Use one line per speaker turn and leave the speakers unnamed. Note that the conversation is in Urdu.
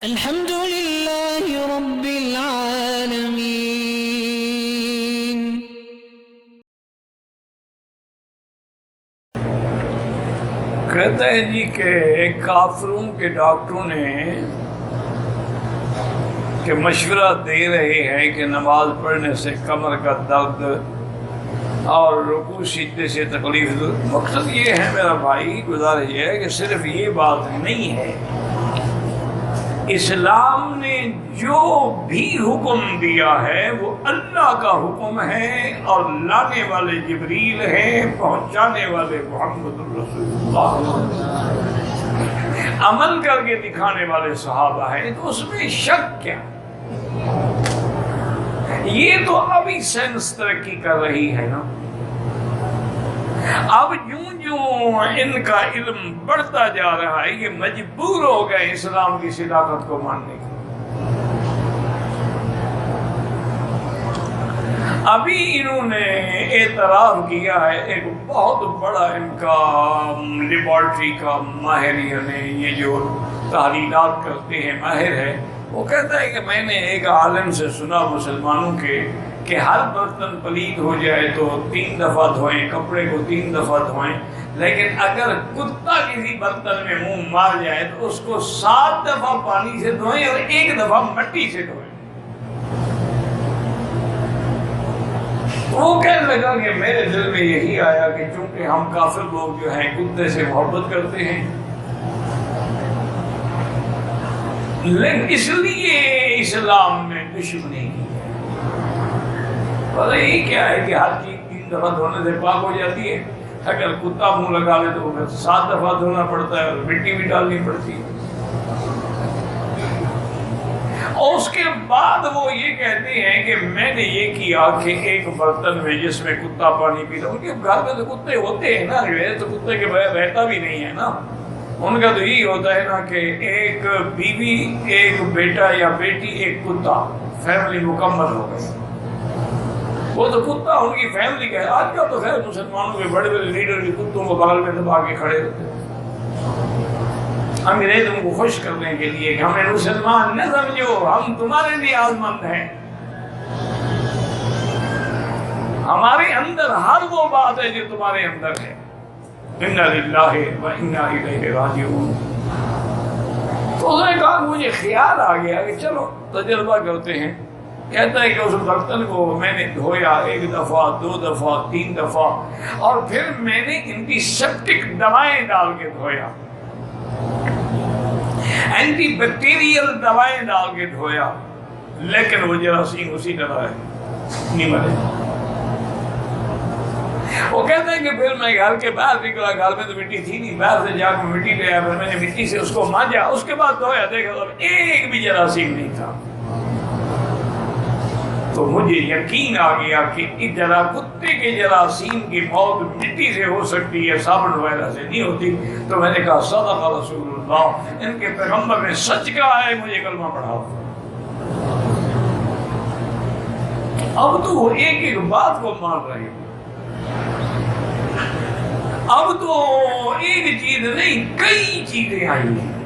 الحمد لله رب العالمين.
کہتا ہے جی کہ کافروں کے ڈاکٹروں نے کہ مشورہ دے رہے ہیں کہ نماز پڑھنے سے کمر کا درد اور رکوع سجدے سے تکلیف دور. مقصد یہ ہے میرا بھائی، گزارش یہ ہے کہ صرف یہ بات نہیں ہے، اسلام نے جو بھی حکم دیا ہے وہ اللہ کا حکم ہے، اور لانے والے جبریل ہیں، پہنچانے والے محمد الرسول اللہ، عمل کر کے دکھانے والے صحابہ ہیں. تو اس میں شک کیا؟ یہ تو ابھی سائنس ترقی کر رہی ہے نا. اب یوں ان کا علم بڑھتا جا رہا ہے، یہ مجبور ہو گئے اسلام کی صداقت کو ماننے کے. ابھی انہوں نے اعتراف کیا ہے، ایک بہت بڑا ان کا لیبارٹری کا ماہر، یعنی یہ جو تحلیلات کرتے ہیں ماہر ہے، وہ کہتا ہے کہ میں نے ایک عالم سے سنا مسلمانوں کے کہ ہر برتن پلید ہو جائے تو 3 دفعہ دھوئیں، کپڑے کو 3 دفعہ دھوئیں، لیکن اگر کتا کسی برتن میں منہ مار جائے تو اس کو 7 دفعہ پانی سے دھوئیں اور 1 دفعہ مٹی سے دھوئیں. وہ کہنے لگا کہ میرے دل میں یہی آیا کہ چونکہ ہم کافر لوگ جو ہیں کتے سے محبت کرتے ہیں، لیکن اس لیے اسلام میں دشمنی کی ہے. پتہ یہی کیا ہے کہ ہر چیز 3 دفعہ دھونے سے پاک ہو جاتی ہے. اگر کتا منہ لگا لے تو وہ 7 دفعہ دھونا پڑتا ہے اور مٹی بھی ڈالنی پڑتی ہے. اور اس کے بعد وہ یہ کہتے ہیں کہ میں نے یہ کیا کہ ایک برتن میں جس میں کتا پانی پیتا، ان کے گھر میں تو کتے ہوتے ہیں نا، تو کتے کے بغیر رہتا بھی نہیں ہے نا. ان کا تو یہی ہوتا ہے نا کہ ایک بیوی، ایک بیٹا یا بیٹی، ایک کتا، فیملی مکمل ہو گئی. وہ تو کتا ان کی فیملی کا ہے. آج کل تو خیر مسلمانوں کے بڑے بڑے لیڈر بھی کتوں کو بغل میں دبا کے کھڑے ہوتے ہیں انگریز ان کو خوش کرنے کے لیے کہ ہمیں مسلمان نہ سمجھو، ہم تمہارے لیے آزمند ہیں. ہمارے اندر ہر وہ بات ہے جو تمہارے اندر ہے. انا للہ و انا الیہ راجعون. تو اس نے کہا مجھے خیال آ گیا کہ چلو تجربہ کرتے ہیں. کہتا ہے کہ اس برتن کو میں نے دھویا 1 دفعہ، 2 دفعہ، 3 دفعہ، اور پھر میں نے اینٹی سیپٹک دوائیں ڈال کے دھویا، اینٹی بیکٹیریل دوائیں ڈال کے دھویا، لیکن وہ جراثیم اسی طرح ہے، نہیں مرے. وہ کہتے ہیں کہ پھر میں گھر کے باہر نکلا، گھر میں تو مٹی تھی نہیں، باہر سے جا کے مٹی لے آیا، پھر میں نے مٹی سے اس کو مانجا، اس کے بعد دھویا، دیکھا تو ایک بھی جراثیم نہیں تھا. تو مجھے یقین آ گیا کہ کتے کے جراثیم کی موت مٹی سے ہو سکتی ہے، صابن وغیرہ سے نہیں ہوتی. تو میں نے کہا صدق رسول اللہ، ان کے پیغمبر نے سچ کہا ہے، مجھے کلمہ پڑھاؤ. اب تو وہ ایک ایک بات کو مان رہے ہیں. اب تو ایک چیز نہیں، کئی چیزیں آئی ہیں.